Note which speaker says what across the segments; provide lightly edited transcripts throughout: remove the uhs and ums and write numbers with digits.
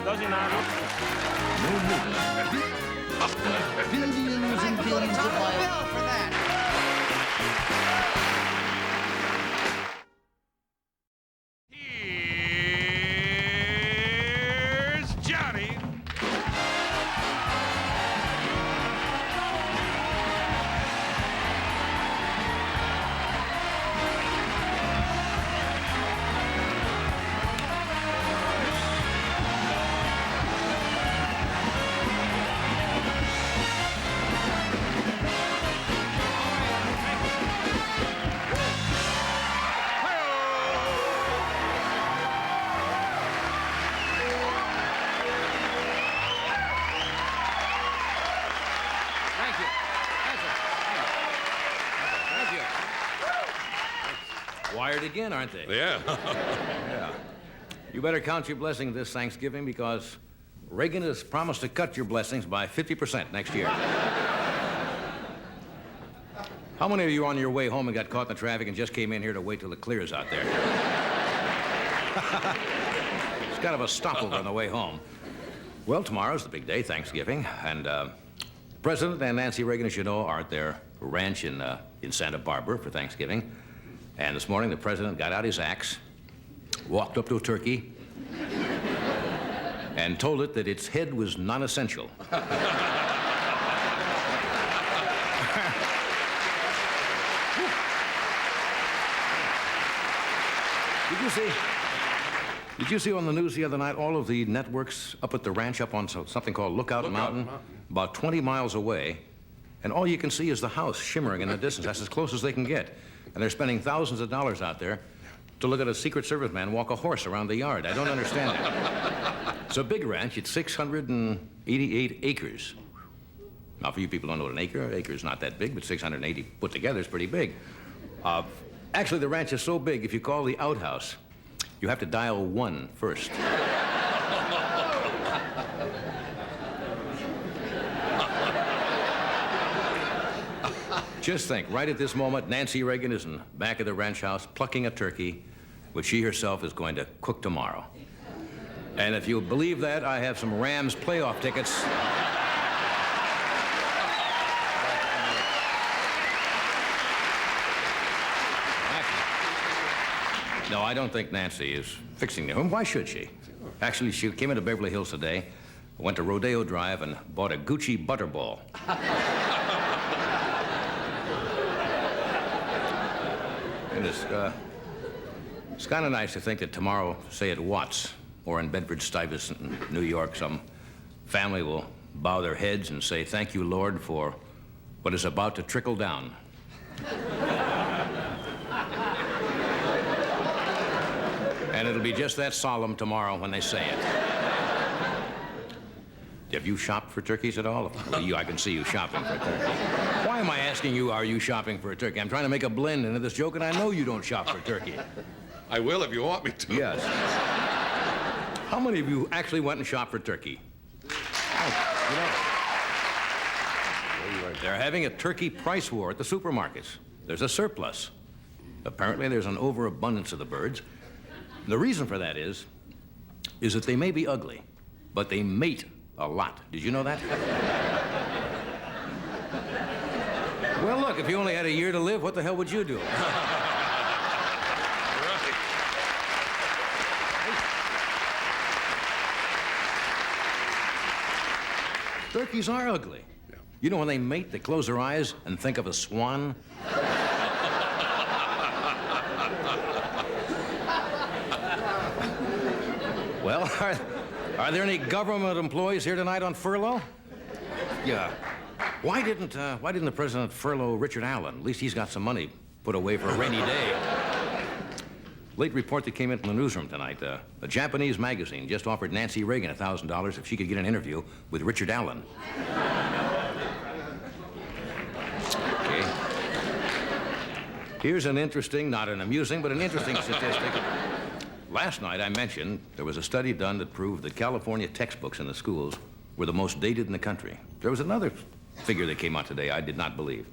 Speaker 1: Does he not?
Speaker 2: Billions and billions of miles.
Speaker 3: For that.
Speaker 1: Here's Johnny.
Speaker 4: Wired again, aren't they?
Speaker 5: Yeah.
Speaker 4: Yeah. You better count your blessings this Thanksgiving because Reagan has promised to cut your blessings by 50% next year. How many of you are on your way home and got caught in the traffic and just came in here to wait till it clears out there? It's kind of a stopover on the way home. Well, tomorrow's the big day, Thanksgiving, and President and Nancy Reagan, as you know, are at their ranch in Santa Barbara for Thanksgiving. And this morning, the president got out his axe, walked up to a turkey, and told it that its head was non-essential. Did you see on the news the other night all of the networks up at the ranch up on something called Lookout Mountain, about 20 miles away, and all you can see is the house shimmering in the distance. That's as close as they can get. And they're spending thousands of dollars out there to look at a Secret Service man walk a horse around the yard. I don't understand it. It's a big ranch. It's 688 acres. Now, for you people who don't know what an acre is not that big, but 680 put together is pretty big. Actually, the ranch is so big, if you call the outhouse, you have to dial 1 first. Just think, right at this moment, Nancy Reagan is in the back of the ranch house plucking a turkey, which she herself is going to cook tomorrow. And if you believe that, I have some Rams playoff tickets. No, I don't think Nancy is fixing the home. Why should she? Actually, she came into Beverly Hills today, went to Rodeo Drive, and bought a Gucci butterball. And it's kind of nice to think that tomorrow, say at Watts or in Bedford-Stuyvesant in New York, some family will bow their heads and say, "Thank you, Lord, for what is about to trickle down." And it'll be just that solemn tomorrow when they say it. Have you shopped for turkeys at all? I can see you shopping for a turkey. Why am I asking you, are you shopping for a turkey? I'm trying to make a blend into this joke, and I know you don't shop for turkey.
Speaker 5: I will if you want me to.
Speaker 4: Yes. How many of you actually went and shopped for turkey? They're having a turkey price war at the supermarkets. There's a surplus. Apparently, there's an overabundance of the birds. The reason for that is that they may be ugly, but they mate a lot. Did you know that? Well, look, if you only had a year to live, what the hell would you do? Turkeys are ugly. Yeah. You know, when they mate, they close their eyes and think of a swan. Are there any government employees here tonight on furlough? Yeah. Why didn't the president furlough Richard Allen? At least he's got some money put away for a rainy day. Late report that came in from the newsroom tonight. A Japanese magazine just offered Nancy Reagan $1,000 if she could get an interview with Richard Allen. Okay. Here's an interesting, not an amusing, but an interesting statistic. Last night I mentioned there was a study done that proved that California textbooks in the schools were the most dated in the country. There was another figure that came out today I did not believe.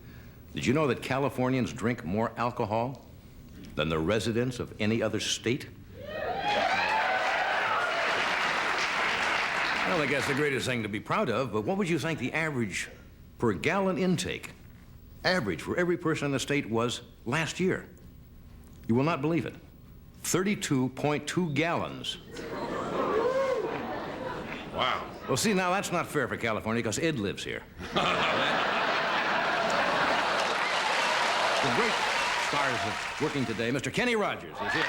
Speaker 4: Did you know that Californians drink more alcohol than the residents of any other state? I don't think that's the greatest thing to be proud of, but what would you think the average per gallon intake, average for every person in the state was last year? You will not believe it. 32.2 gallons.
Speaker 5: Wow.
Speaker 4: Well, see, now that's not fair for California because Ed lives here. The great stars of working today, Mr. Kenny Rogers is here.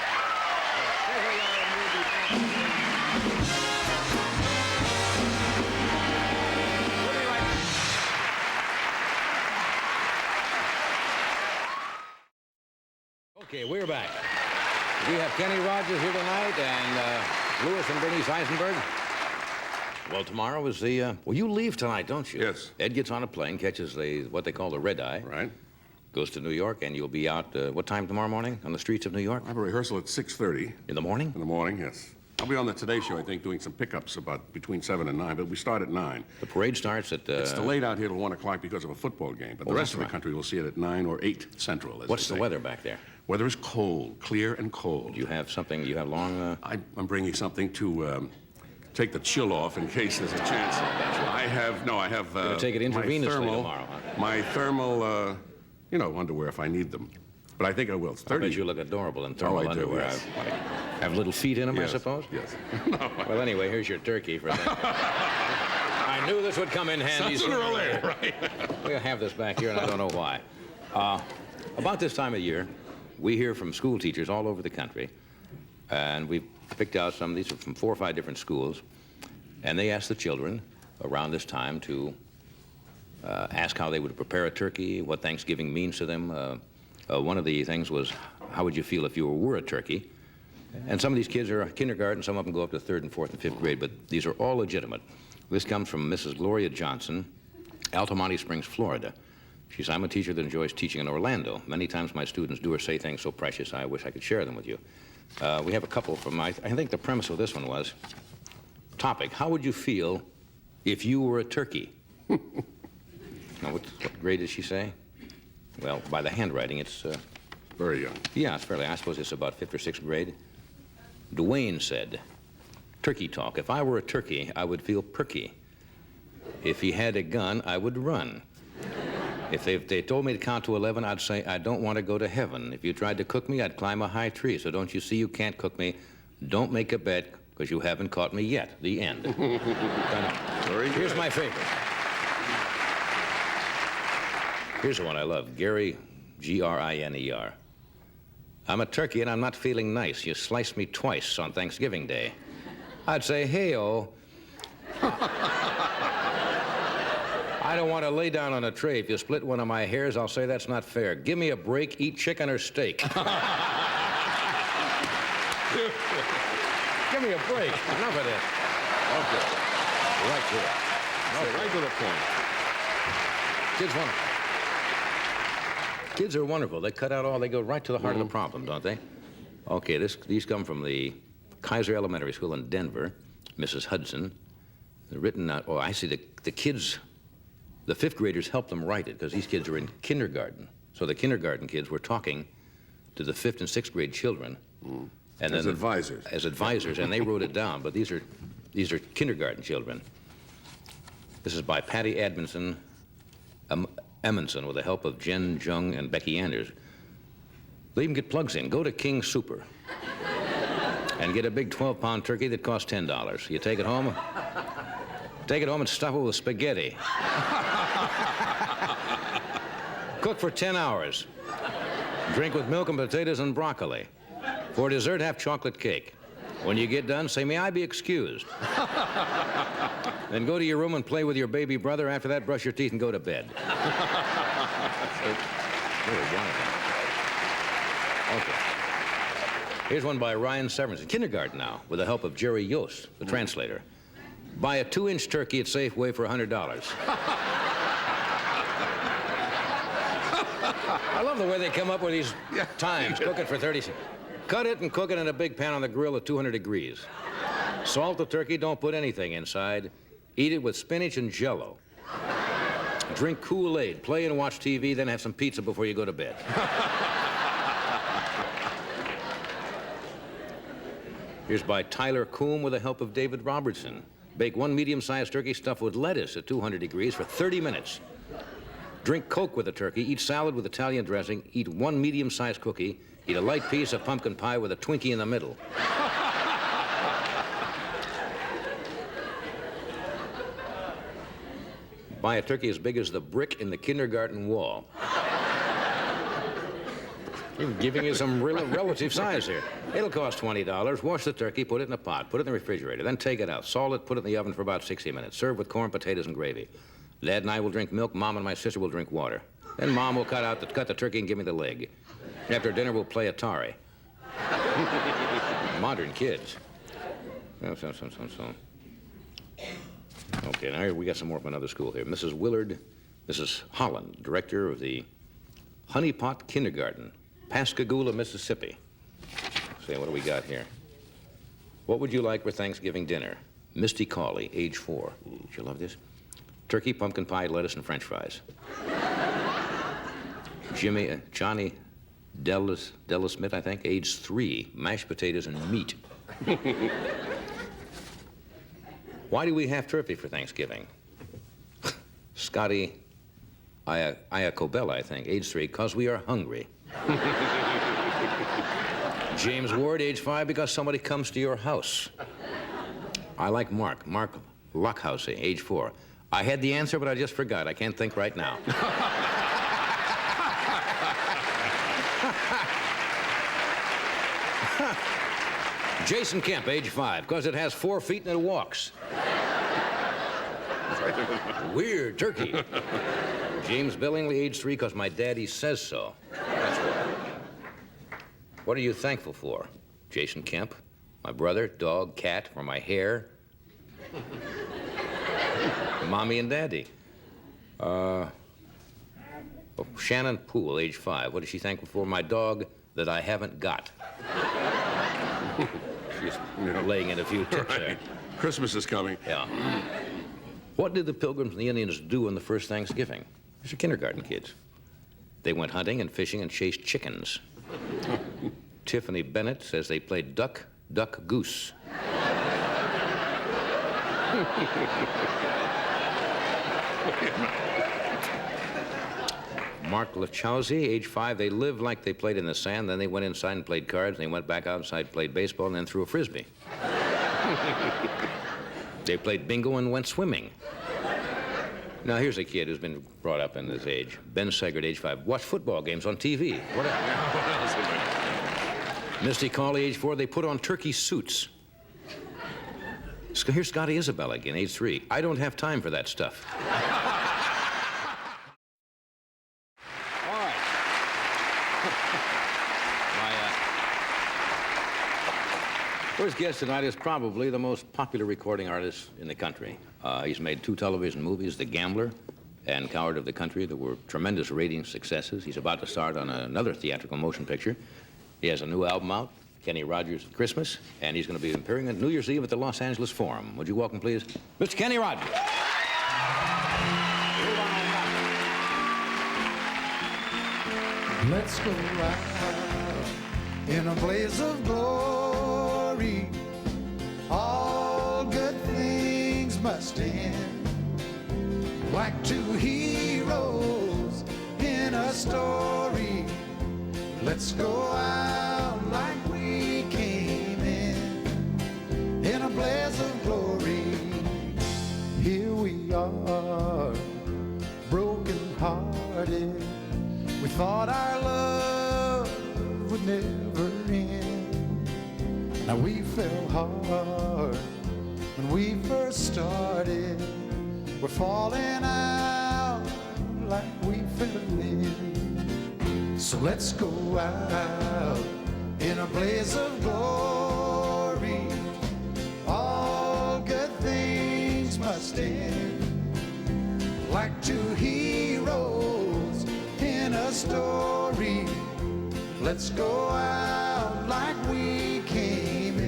Speaker 4: Okay, we're back. We have Kenny Rogers here tonight and Louis and Bernice Eisenberg. Well, tomorrow is the, well, you leave tonight, don't you?
Speaker 5: Yes.
Speaker 4: Ed gets on a plane, catches what they call the red eye.
Speaker 5: Right.
Speaker 4: Goes to New York, and you'll be out, what time tomorrow morning on the streets of New York?
Speaker 5: I have a rehearsal at 6:30.
Speaker 4: In the morning?
Speaker 5: In the morning, yes. I'll be on the Today Show, I think, doing some pickups about between 7 and 9, but we start at 9.
Speaker 4: The parade starts at...
Speaker 5: It's delayed out here till 1 o'clock because of a football game, but the rest of the country will see it at 9 or 8 Central, as
Speaker 4: What's
Speaker 5: they
Speaker 4: the
Speaker 5: say.
Speaker 4: weather back there?
Speaker 5: Weather is cold, clear and cold.
Speaker 4: Do you have something, you have long...
Speaker 5: I'm bringing something to take the chill off in case there's a chance. I have...
Speaker 4: You're gonna take it intravenously tomorrow, huh?
Speaker 5: My thermal, underwear if I need them. But I think I will. It's 30.
Speaker 4: I bet you look adorable in thermal
Speaker 5: I do,
Speaker 4: underwear.
Speaker 5: yes.
Speaker 4: Have little feet in them,
Speaker 5: Yes,
Speaker 4: I suppose?
Speaker 5: Yes.
Speaker 4: Well, anyway, here's your turkey for that. I knew this would come in handy
Speaker 5: Sooner or later, right?
Speaker 4: We'll have this back here, and I don't know why. About this time of year, we hear from school teachers all over the country, and we've picked out some of these from 4 or 5 different schools, and they ask the children around this time to ask how they would prepare a turkey, what Thanksgiving means to them. One of the things was, how would you feel if you were a turkey? And some of these kids are kindergarten, some of them go up to 3rd and 4th and 5th grade, but these are all legitimate. This comes from Mrs. Gloria Johnson, Altamonte Springs, Florida. She says, I'm a teacher that enjoys teaching in Orlando. Many times my students do or say things so precious, I wish I could share them with you. We have a couple from, I think the premise of this one was, topic, how would you feel if you were a turkey? Now, what grade did she say? Well, by the handwriting, it's...
Speaker 5: Very young.
Speaker 4: Yeah, it's fairly, I suppose it's about 5th or 6th grade. Dwayne said, turkey talk. If I were a turkey, I would feel perky. If he had a gun, I would run. If they told me to count to 11, I'd say, I don't want to go to heaven. If you tried to cook me, I'd climb a high tree. So don't you see you can't cook me? Don't make a bet, because you haven't caught me yet. The end. Here's my favorite. Here's the one I love. Gary, G-R-I-N-E-R. I'm a turkey and I'm not feeling nice. You sliced me twice on Thanksgiving Day. I'd say, hey-oh. I don't want to lay down on a tray. If you split one of my hairs, I'll say that's not fair. Give me a break, eat chicken or steak. Give me a break. Enough of this. Okay. Right to it. Okay. Right to the point. Kids wonderful. Kids are wonderful. They cut out all, they go right to the heart of the problem, don't they? Okay, these come from the Kaiser Elementary School in Denver, Mrs. Hudson. They're written out, oh, I see the kids, the 5th graders helped them write it because these kids are in kindergarten. So the kindergarten kids were talking to the 5th and 6th grade children. And
Speaker 5: as advisors.
Speaker 4: As advisors, and they wrote it down, but these are kindergarten children. This is by Patty Edmondson, Emonson, with the help of Jen Jung and Becky Anders. They even get plugs in. Go to King Super and get a big 12-pound turkey that costs $10. You take it home and stuff it with spaghetti. Cook for 10 hours. Drink with milk and potatoes and broccoli. For dessert, have chocolate cake. When you get done, say, may I be excused? Then go to your room and play with your baby brother. After that, brush your teeth and go to bed. Okay. Here's one by Ryan Severance in kindergarten now, with the help of Jerry Yost, the translator. Buy a 2-inch turkey at Safeway for $100. I love the way they come up with these times. Cook it for 30 seconds. Cut it and cook it in a big pan on the grill at 200 degrees. Salt the turkey, don't put anything inside. Eat it with spinach and Jell-O. Drink Kool-Aid, play and watch TV, then have some pizza before you go to bed. Here's by Tyler Coombe with the help of David Robertson. Bake 1 medium-sized turkey stuffed with lettuce at 200 degrees for 30 minutes. Drink Coke with the turkey, eat salad with Italian dressing, eat 1 medium-sized cookie, eat a light piece of pumpkin pie with a Twinkie in the middle. Buy a turkey as big as the brick in the kindergarten wall. I'm giving you some relative size here. It'll cost $20. Wash the turkey, put it in a pot, put it in the refrigerator, then take it out, salt it, put it in the oven for about 60 minutes. Serve with corn, potatoes, and gravy. Dad and I will drink milk. Mom and my sister will drink water. Then Mom will cut the turkey and give me the leg. After dinner, we'll play Atari. Modern kids. Okay, now here we got some more from another school here. Mrs. Holland, director of the Honey Pot Kindergarten, Pascagoula, Mississippi. See, what do we got here? What would you like for Thanksgiving dinner? Misty Cawley, age 4. Did you love this? Turkey, pumpkin pie, lettuce, and French fries. Johnny Della Smith, I think, age 3, mashed potatoes and meat. Why do we have turkey for Thanksgiving? Scotty Iacobella, I think, age 3, because we are hungry. James Ward, age 5, because somebody comes to your house. I like Mark Lockhousey, age 4. I had the answer, but I just forgot. I can't think right now. Jason Kemp, age 5, because it has 4 feet and it walks. Weird turkey. James Billingsley, age 3, because my daddy says so. That's why. What are you thankful for? Jason Kemp, my brother, dog, cat, for my hair. Mommy and Daddy. Shannon Poole, age 5. What is she thankful for? My dog that I haven't got. She's laying in a few tips there.
Speaker 5: Christmas is coming.
Speaker 4: Yeah. What did the Pilgrims and the Indians do on the first Thanksgiving? These are kindergarten kids. They went hunting and fishing and chased chickens. Tiffany Bennett says they played duck, duck, goose. Mark Lachowski, age 5, they lived like they played in the sand, then they went inside and played cards, and they went back outside, played baseball, and then threw a frisbee. They played bingo and went swimming. Now, here's a kid who's been brought up in this age. Ben Seggert, age 5. Watch football games on TV. What else? Misty Cawley, age 4. They put on turkey suits. Here's Scotty Isabella again, age 3. I don't have time for that stuff. All right. First guest tonight is probably the most popular recording artist in the country. He's made 2 television movies, The Gambler and Coward of the Country, that were tremendous rating successes. He's about to start on another theatrical motion picture. He has a new album out, Kenny Rogers at Christmas, and he's going to be appearing on New Year's Eve at the Los Angeles Forum. Would you welcome, please, Mr. Kenny Rogers?
Speaker 2: Let's go out in a blaze of glory. All good things must end, like 2 heroes in a story. Let's go out like we came in a blaze of glory. Here we are, broken-hearted. We thought our love would never end. Now we fell hard when we first started. We're falling out like we fell in. So let's go out in a blaze of glory. All good things must end, like two heroes in a story. Let's go out like we came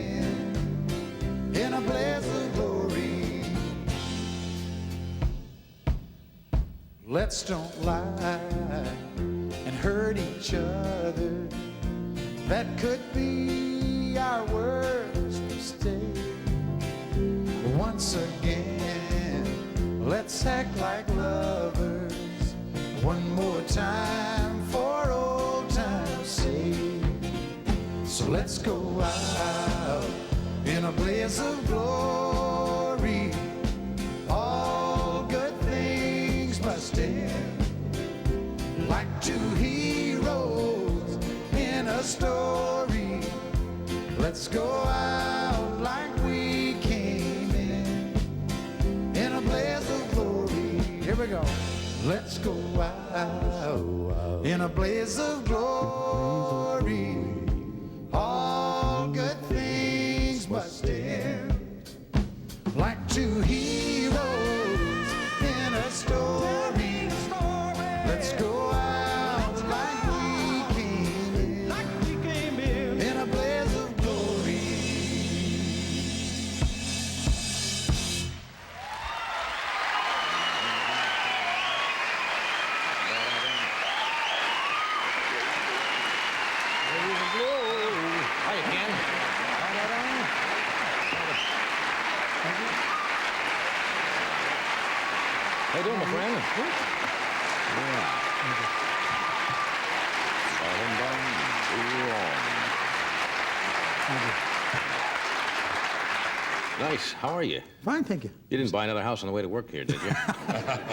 Speaker 2: in a blaze of glory. Let's don't lie and hurt each other. That could be our worst mistake. Once again, let's act like lovers. One more time for old time's sake. So let's go out in a blaze of glory. All good things must end, like two heroes in a story. Let's go out like we came in a blaze of glory. Here we go. Let's go out in a blaze of glory. All good things must end, like two heroes in a story. Let's go out like we came in a blaze of glory.
Speaker 4: Hiya, Ken. How you doing, my friend? Nice. How are you?
Speaker 2: Fine, thank you.
Speaker 4: You didn't buy another house on the way to work here, did you?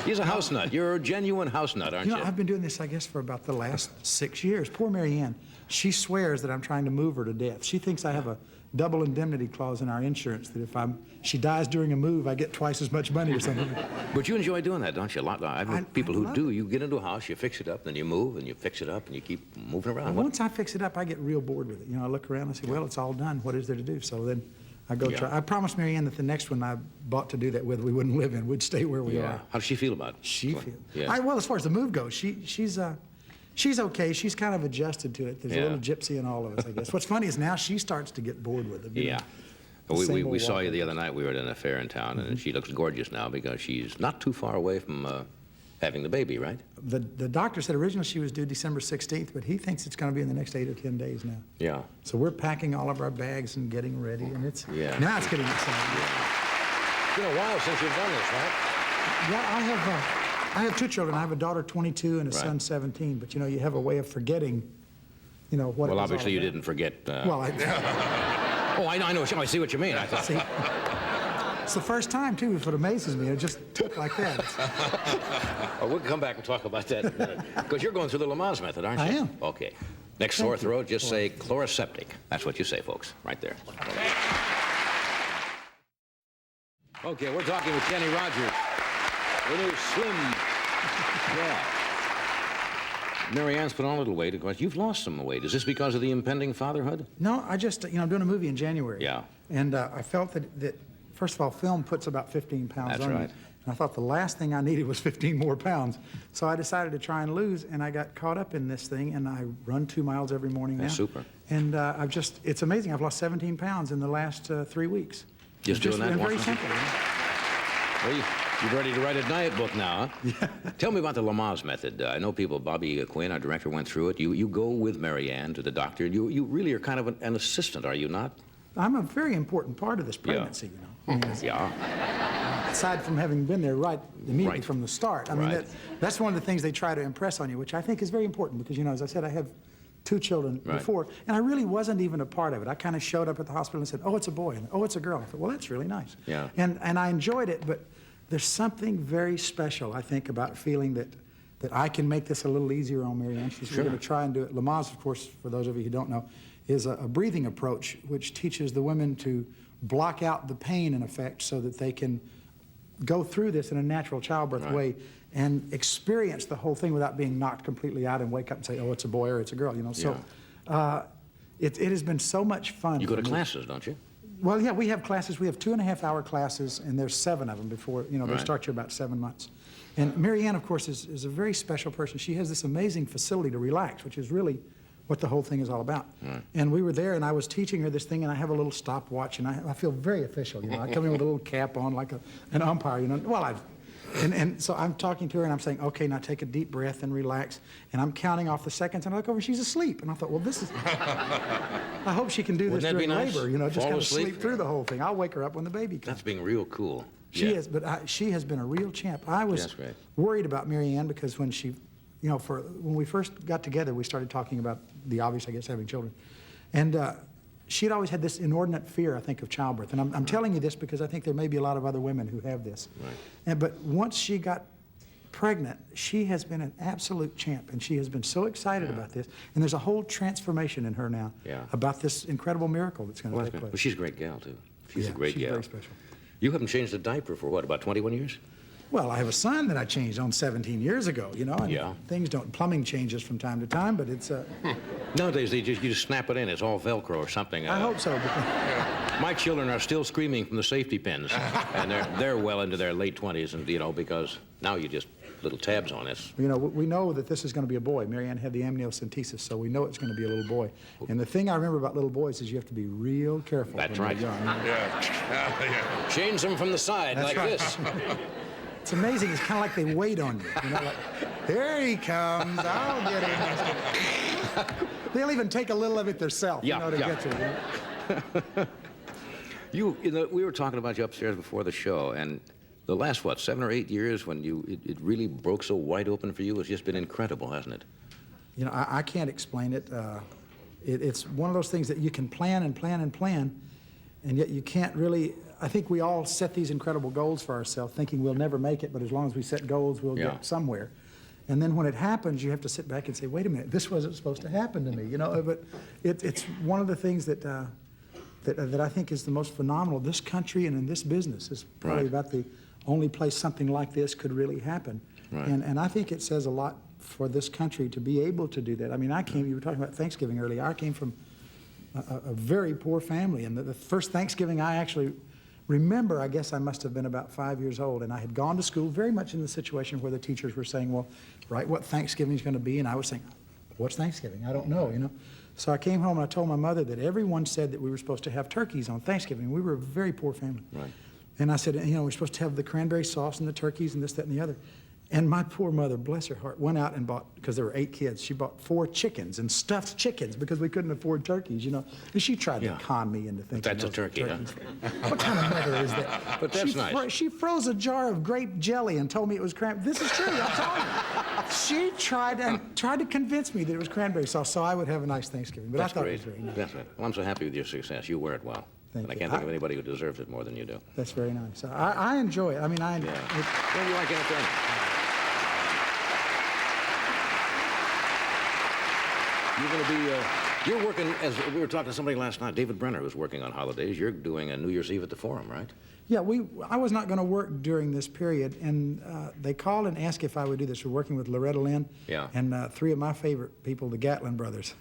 Speaker 4: He's a house nut. You're a genuine house nut, aren't
Speaker 2: You
Speaker 4: you?
Speaker 2: know, I've been doing this, I guess, for about the last 6 years. Poor Mary Ann, she swears that I'm trying to move her to death. She thinks I have a double indemnity clause in our insurance, that if she dies during a move, I get twice as much money or something.
Speaker 4: But you enjoy doing that, don't you? A lot. I know people who
Speaker 2: love
Speaker 4: do. You get into a house, you fix it up, then you move, and you fix it up, and you keep moving around. What-
Speaker 2: Once I fix it up, I get real bored with it. You know, I look around and say, well, it's all done. What is there to do? So then I go try. I promised Mary Ann that the next one I bought to do that with, we wouldn't live in. We'd stay where we
Speaker 4: Yeah.
Speaker 2: are.
Speaker 4: How does she feel about it?
Speaker 2: She feels.
Speaker 4: Yeah.
Speaker 2: Well, as far as the move goes, she's okay. She's kind of adjusted to it. There's a
Speaker 4: Yeah.
Speaker 2: little gypsy in all of us, I guess. What's funny is now she starts to get bored with it. you know.
Speaker 4: Yeah.
Speaker 2: The
Speaker 4: We
Speaker 2: same old
Speaker 4: saw you
Speaker 2: walk.
Speaker 4: the other night. We were at an affair in town, and she looks gorgeous now because she's not too far away from having the baby, right?
Speaker 2: The doctor said originally she was due December 16th, but he thinks it's going to be in the next 8 or 10 days now.
Speaker 4: Yeah.
Speaker 2: So we're packing all of our bags and getting ready, and
Speaker 4: Yeah.
Speaker 2: now it's getting exciting.
Speaker 4: It's been a while since you've done this, right?
Speaker 2: Yeah, I have 2 children. I have a daughter 22 and a
Speaker 4: Right.
Speaker 2: son 17, but you know, you have a way of forgetting, you know, what it
Speaker 4: Well,
Speaker 2: was
Speaker 4: obviously
Speaker 2: all
Speaker 4: you
Speaker 2: about.
Speaker 4: didn't forget.
Speaker 2: Well,
Speaker 4: Oh, I know. I see what you mean. I thought.
Speaker 2: see, it's the first time, too, if it amazes me. It just took like that.
Speaker 4: Well, we'll come back and talk about that in a minute. Because you're going through the Lamaze method, aren't you?
Speaker 2: I am.
Speaker 4: Okay. Next sore throat, just say chloroseptic. That's what you say, folks, right there. Okay, we're talking with Kenny Rogers. The new slim. Yeah. Mary Ann's put on a little weight. Of course, you've lost some weight. Is this because of the impending fatherhood?
Speaker 2: No, I just, you know, I'm doing a movie in January.
Speaker 4: Yeah.
Speaker 2: And I felt that, first of all, film puts about 15 pounds
Speaker 4: That's
Speaker 2: on
Speaker 4: right.
Speaker 2: you. And I thought the last thing I needed was 15 more pounds. So I decided to try and lose, and I got caught up in this thing, and I run 2 miles every morning now.
Speaker 4: That's super.
Speaker 2: And it's amazing. I've lost 17 pounds in the last 3 weeks.
Speaker 4: Just doing that
Speaker 2: and very
Speaker 4: once?
Speaker 2: simple. You know?
Speaker 4: Well, you're ready to write a diet book now, huh? Yeah. Tell me about the Lamaze method. I know people, Bobby Quinn, our director, went through it. You go with Mary Ann to the doctor, and you really are kind of an assistant, are you not?
Speaker 2: I'm a very important part of this pregnancy, you know. I mean,
Speaker 4: Yeah.
Speaker 2: aside from having been there immediately
Speaker 4: Right.
Speaker 2: from the start. I mean,
Speaker 4: Right.
Speaker 2: that's one of the things they try to impress on you, which I think is very important because, you know, as I said, I have 2 children
Speaker 4: Right.
Speaker 2: before, and I really wasn't even a part of it. I kind of showed up at the hospital and said, oh, it's a boy, and oh, it's a girl. I thought, well, that's really nice.
Speaker 4: Yeah.
Speaker 2: And I enjoyed it, but there's something very special, I think, about feeling that that I can make this a little easier on Mary Ann. We're going to try and do it. Lamaze, of course, for those of you who don't know, is a breathing approach which teaches the women to block out the pain, in effect, so that they can go through this in a natural childbirth way and experience the whole thing without being knocked completely out and wake up and say, oh, it's a boy or it's a girl, you know. So it has been so much fun.
Speaker 4: You go to classes, don't you?
Speaker 2: Well, yeah, we have classes. We have 2.5-hour classes, and there's 7 of them before, you know, they start you about 7 months. And Mary Ann, of course, is a very special person. She has this amazing facility to relax, which is really what the whole thing is all about. And we were there, and I was teaching her this thing, and I have a little stopwatch, and I feel very official, you know. I come in with a little cap on like an umpire, you know. Well, and so I'm talking to her, and I'm saying, okay, now take a deep breath and relax. And I'm counting off the seconds, and I look over, she's asleep. And I thought, well, this is, I hope she can do this during labor, you know, just kind of sleep through the whole thing. I'll wake her up when the baby comes.
Speaker 4: That's being real cool.
Speaker 2: She is, but she has been a real champ. I was worried about Mary Ann because when she, you know, when we first got together, we started talking about the obvious, I guess, having children. And she had always had this inordinate fear, I think, of childbirth. And I'm telling you this because I think there may be a lot of other women who have this. But once she got pregnant, she has been an absolute champ, and she has been so excited about this. And there's a whole transformation in her now about this incredible miracle that's going to take place.
Speaker 4: Well, she's a great gal, too. She's a great gal.
Speaker 2: She's very special.
Speaker 4: You haven't changed a diaper for, what, about 21 years?
Speaker 2: Well, I have a son that I changed on 17 years ago, you know, and things don't, plumbing changes from time to time, but it's...
Speaker 4: Nowadays, you just snap it in. It's all Velcro or something.
Speaker 2: I hope so.
Speaker 4: My children are still screaming from the safety pins, and they're well into their late 20s, and, you know, because now you just little tabs on this.
Speaker 2: You know, we know that this is going to be a boy. Mary Ann had the amniocentesis, so we know it's going to be a little boy. And the thing I remember about little boys is you have to be real careful.
Speaker 4: That's right.
Speaker 2: Young.
Speaker 4: Change them from the side like this.
Speaker 2: It's amazing. It's kind of like they wait on you. You know, like, here he comes. I'll get him. They'll even take a little of it themselves, you know, to get to you.
Speaker 4: You know, we were talking about you upstairs before the show, and the last, what, 7 or 8 years when it really broke so wide open for you has just been incredible, hasn't it?
Speaker 2: You know, I can't explain it. It's one of those things that you can plan and plan and plan, and yet you can't really... I think we all set these incredible goals for ourselves, thinking we'll never make it, but as long as we set goals, we'll get somewhere. And then when it happens, you have to sit back and say, wait a minute, this wasn't supposed to happen to me, you know? But it's one of the things that I think is the most phenomenal. This country and in this business is probably about the only place something like this could really happen. And I think it says a lot for this country to be able to do that. I mean, you were talking about Thanksgiving earlier. I came from a very poor family, and the first Thanksgiving I actually remember, I guess I must have been about 5 years old, and I had gone to school very much in the situation where the teachers were saying, well, write what Thanksgiving's going to be, and I was saying, what's Thanksgiving? I don't know, you know. So I came home and I told my mother that everyone said that we were supposed to have turkeys on Thanksgiving. We were a very poor family. And I said, you know, we're supposed to have the cranberry sauce and the turkeys and this, that, and the other. And my poor mother, bless her heart, went out and bought, because there were 8 kids, she bought 4 chickens and stuffed chickens because we couldn't afford turkeys, you know. And she tried to con me into thinking
Speaker 4: that's a turkey, huh?
Speaker 2: What kind of mother is that?
Speaker 4: But that's nice.
Speaker 2: She froze a jar of grape jelly and told me it was cranberry. This is true, I'm telling you. She tried to convince me that it was cranberry sauce so I would have a nice Thanksgiving. But
Speaker 4: That's
Speaker 2: I thought
Speaker 4: great.
Speaker 2: it was very nice.
Speaker 4: That's right. Well, I'm so happy with your success. You wear it well.
Speaker 2: Thank
Speaker 4: and I
Speaker 2: you.
Speaker 4: can't think of anybody who deserves it more than you do.
Speaker 2: That's very nice. I enjoy it. I mean,
Speaker 4: What do you like out there? You're going to be, you're working, as we were talking to somebody last night, David Brenner, who's working on holidays. You're doing a New Year's Eve at the Forum, right?
Speaker 2: Yeah, I was not going to work during this period, and they called and asked if I would do this. We're working with Loretta Lynn and 3 of my favorite people, the Gatlin brothers,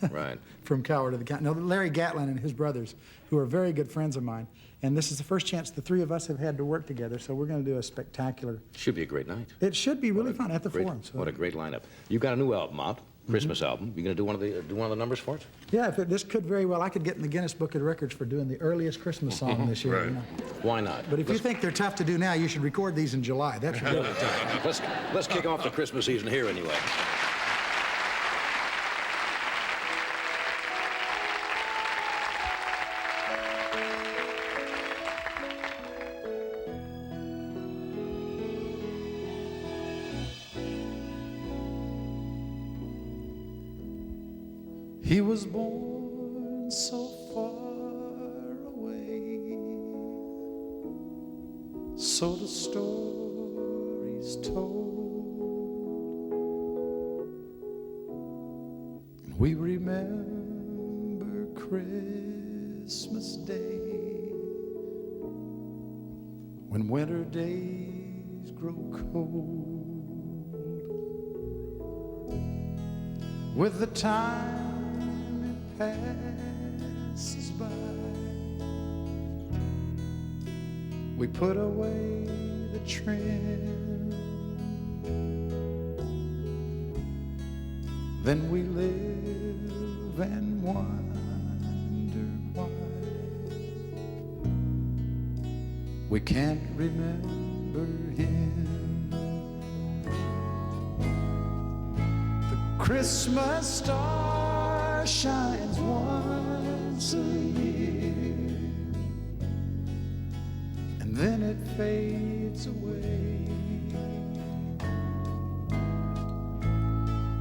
Speaker 2: from Coward to the Gatlin. No, Larry Gatlin and his brothers, who are very good friends of mine. And this is the first chance the 3 of us have had to work together, so we're going to do a spectacular...
Speaker 4: Should be a great night.
Speaker 2: It should be really fun at the Forum. So.
Speaker 4: What a great lineup. You've got a new album out. Christmas album. You going to do one of the numbers for us?
Speaker 2: Yeah, this could very well. I could get in the Guinness Book of Records for doing the earliest Christmas song this year. You know?
Speaker 4: Why not?
Speaker 2: But if you think they're tough to do now, you should record these in July. That's really tough.
Speaker 4: Let's kick off the Christmas season here anyway.
Speaker 2: He was born so far away, so the story's told. We remember Christmas Day, when winter days grow cold, with the time it passes by, we put away the trim. Then we live and wonder why we can't remember him. The Christmas star shines once a year, and then it fades away.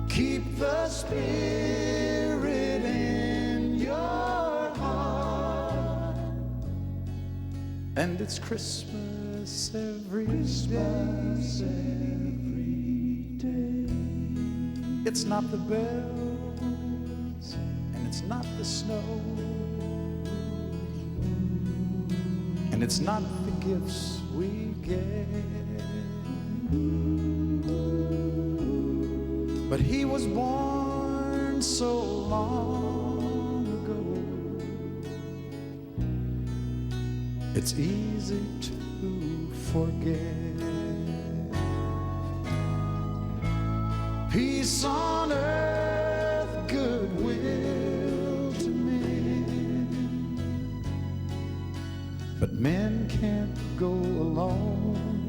Speaker 2: Keep the spirit in your heart, and it's Christmas every day. It's not the bells, and it's not the snow, and it's not the gifts we get, but he was born so long ago, it's easy to forget. Peace on earth, goodwill to men, but men can't go alone.